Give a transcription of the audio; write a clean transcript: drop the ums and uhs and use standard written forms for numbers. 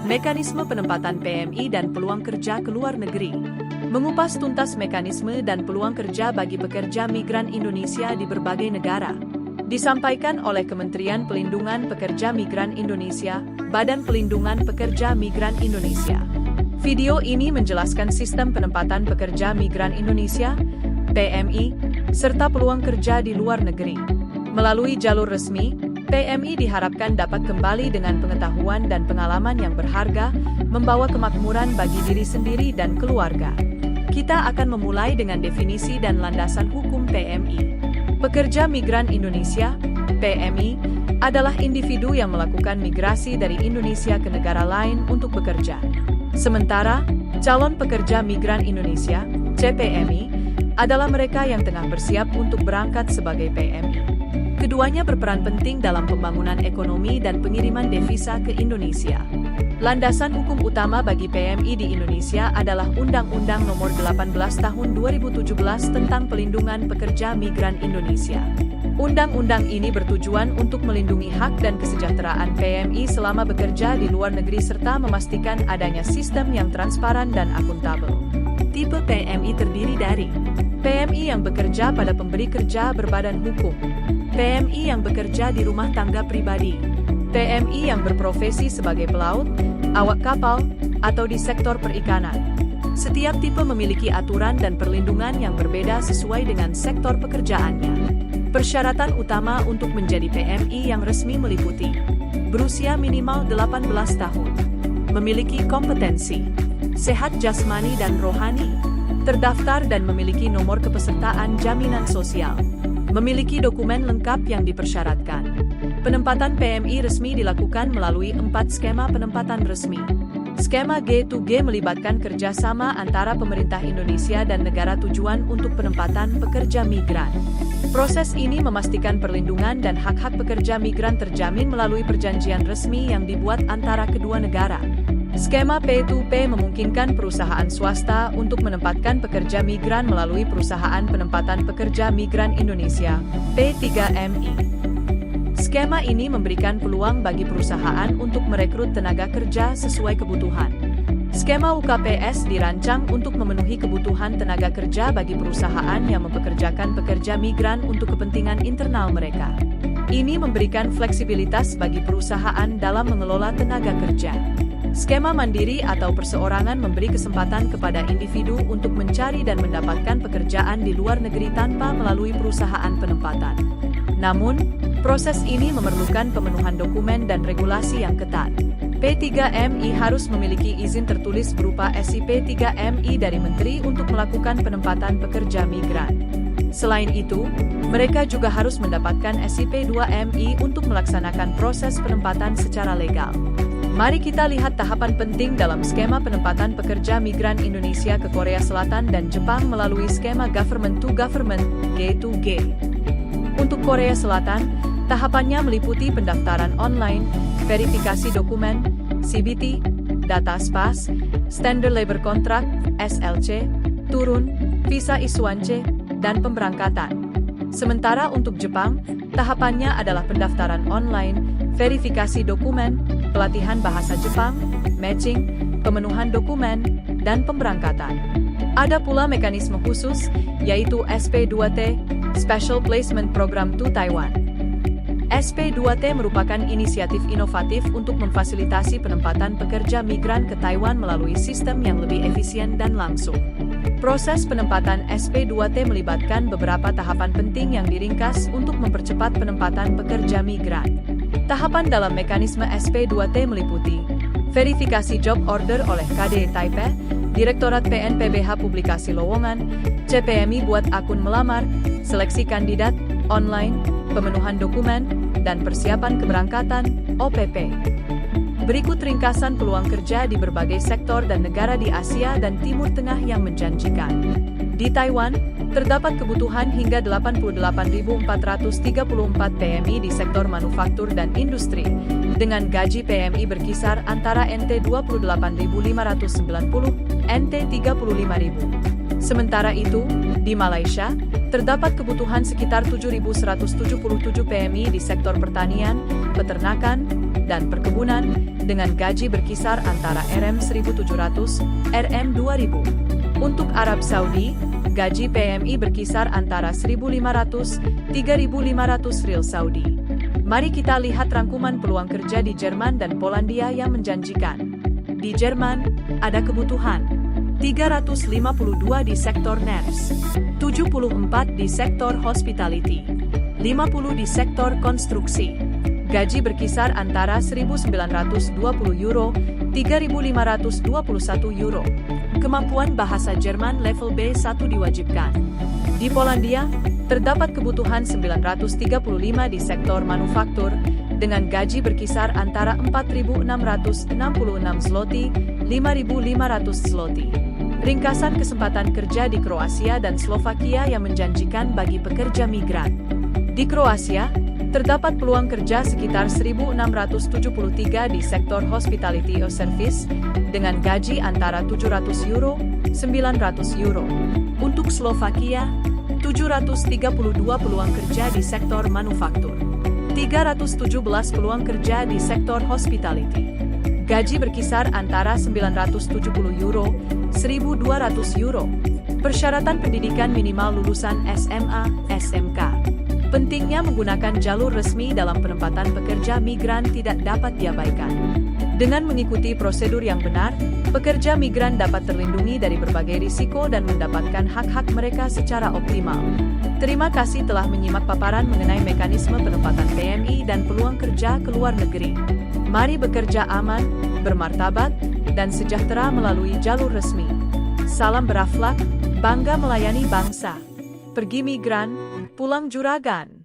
Mekanisme penempatan PMI dan peluang kerja ke luar negeri. Mengupas tuntas mekanisme dan peluang kerja bagi pekerja migran Indonesia di berbagai negara. Disampaikan oleh Kementerian Pelindungan Pekerja Migran Indonesia, Badan Pelindungan Pekerja Migran Indonesia. Video ini menjelaskan sistem penempatan pekerja migran Indonesia, PMI, serta peluang kerja di luar negeri. Melalui jalur resmi, PMI diharapkan dapat kembali dengan pengetahuan dan pengalaman yang berharga, membawa kemakmuran bagi diri sendiri dan keluarga. Kita akan memulai dengan definisi dan landasan hukum PMI. Pekerja migran Indonesia, PMI, adalah individu yang melakukan migrasi dari Indonesia ke negara lain untuk bekerja. Sementara, calon pekerja migran Indonesia, CPMI, adalah mereka yang tengah bersiap untuk berangkat sebagai PMI. Keduanya berperan penting dalam pembangunan ekonomi dan pengiriman devisa ke Indonesia. Landasan hukum utama bagi PMI di Indonesia adalah Undang-Undang Nomor 18 Tahun 2017 tentang Pelindungan Pekerja Migran Indonesia. Undang-undang ini bertujuan untuk melindungi hak dan kesejahteraan PMI selama bekerja di luar negeri serta memastikan adanya sistem yang transparan dan akuntabel. Tipe PMI terdiri dari PMI yang bekerja pada pemberi kerja berbadan hukum, PMI yang bekerja di rumah tangga pribadi, PMI yang berprofesi sebagai pelaut, awak kapal, atau di sektor perikanan. Setiap tipe memiliki aturan dan perlindungan yang berbeda sesuai dengan sektor pekerjaannya. Persyaratan utama untuk menjadi PMI yang resmi meliputi berusia minimal 18 tahun, memiliki kompetensi, sehat jasmani dan rohani, terdaftar dan memiliki nomor kepesertaan jaminan sosial, memiliki dokumen lengkap yang dipersyaratkan. Penempatan PMI resmi dilakukan melalui 4 skema penempatan resmi. Skema G2G melibatkan kerjasama antara pemerintah Indonesia dan negara tujuan untuk penempatan pekerja migran. Proses ini memastikan perlindungan dan hak-hak pekerja migran terjamin melalui perjanjian resmi yang dibuat antara kedua negara. Skema P2P memungkinkan perusahaan swasta untuk menempatkan pekerja migran melalui Perusahaan Penempatan Pekerja Migran Indonesia, P3MI. Skema ini memberikan peluang bagi perusahaan untuk merekrut tenaga kerja sesuai kebutuhan. Skema UKPS dirancang untuk memenuhi kebutuhan tenaga kerja bagi perusahaan yang mempekerjakan pekerja migran untuk kepentingan internal mereka. Ini memberikan fleksibilitas bagi perusahaan dalam mengelola tenaga kerja. Skema mandiri atau perseorangan memberi kesempatan kepada individu untuk mencari dan mendapatkan pekerjaan di luar negeri tanpa melalui perusahaan penempatan. Namun, proses ini memerlukan pemenuhan dokumen dan regulasi yang ketat. P3MI harus memiliki izin tertulis berupa SIP 3MI dari Menteri untuk melakukan penempatan pekerja migran. Selain itu, mereka juga harus mendapatkan SIP 2MI untuk melaksanakan proses penempatan secara legal. Mari kita lihat tahapan penting dalam skema penempatan pekerja migran Indonesia ke Korea Selatan dan Jepang melalui skema Government to Government, G2G. Untuk Korea Selatan, tahapannya meliputi pendaftaran online, verifikasi dokumen, CBT, data SPAS, Standard Labor Contract, SLC, turun, visa isuan C, dan pemberangkatan. Sementara untuk Jepang, tahapannya adalah pendaftaran online, verifikasi dokumen, pelatihan bahasa Jepang, matching, pemenuhan dokumen, dan pemberangkatan. Ada pula mekanisme khusus, yaitu SP2T, Special Placement Program to Taiwan. SP2T merupakan inisiatif inovatif untuk memfasilitasi penempatan pekerja migran ke Taiwan melalui sistem yang lebih efisien dan langsung. Proses penempatan SP2T melibatkan beberapa tahapan penting yang diringkas untuk mempercepat penempatan pekerja migran. Tahapan dalam mekanisme SP2T meliputi verifikasi job order oleh KDI Taipei, Direktorat PNPBH Publikasi Lowongan, CPMI buat akun melamar, seleksi kandidat, online, pemenuhan dokumen, dan persiapan keberangkatan, OPP. Berikut ringkasan peluang kerja di berbagai sektor dan negara di Asia dan Timur Tengah yang menjanjikan. Di Taiwan, terdapat kebutuhan hingga 88.434 PMI di sektor manufaktur dan industri, dengan gaji PMI berkisar antara NT 28.590, NT 35.000. Sementara itu, di Malaysia, terdapat kebutuhan sekitar 7.177 PMI di sektor pertanian, peternakan, dan perkebunan dengan gaji berkisar antara Rp1.700, Rp2.000. Untuk Arab Saudi, gaji PMI berkisar antara 1.500, 3.500 Riyal Saudi. Mari kita lihat rangkuman peluang kerja di Jerman dan Polandia yang menjanjikan. Di Jerman, ada kebutuhan 352 di sektor nurse, 74 di sektor hospitality, 50 di sektor konstruksi. Gaji berkisar antara €1.920, €3.521. Kemampuan bahasa Jerman level B1 diwajibkan. Di Polandia, terdapat kebutuhan 935 di sektor manufaktur, dengan gaji berkisar antara 4.666 zloty, 5.500 zloty. Ringkasan kesempatan kerja di Kroasia dan Slovakia yang menjanjikan bagi pekerja migran. Di Kroasia, terdapat peluang kerja sekitar 1.673 di sektor hospitality or service, dengan gaji antara €700, €900. Untuk Slovakia, 732 peluang kerja di sektor manufaktur, 317 peluang kerja di sektor hospitality. Gaji berkisar antara €970, €1.200. Persyaratan pendidikan minimal lulusan SMA, SMK. Pentingnya menggunakan jalur resmi dalam penempatan pekerja migran tidak dapat diabaikan. Dengan mengikuti prosedur yang benar, pekerja migran dapat terlindungi dari berbagai risiko dan mendapatkan hak-hak mereka secara optimal. Terima kasih telah menyimak paparan mengenai mekanisme penempatan PMI dan peluang kerja ke luar negeri. Mari bekerja aman, bermartabat, dan sejahtera melalui jalur resmi. Salam berakhlak, bangga melayani bangsa. Pergi migran, pulang juragan.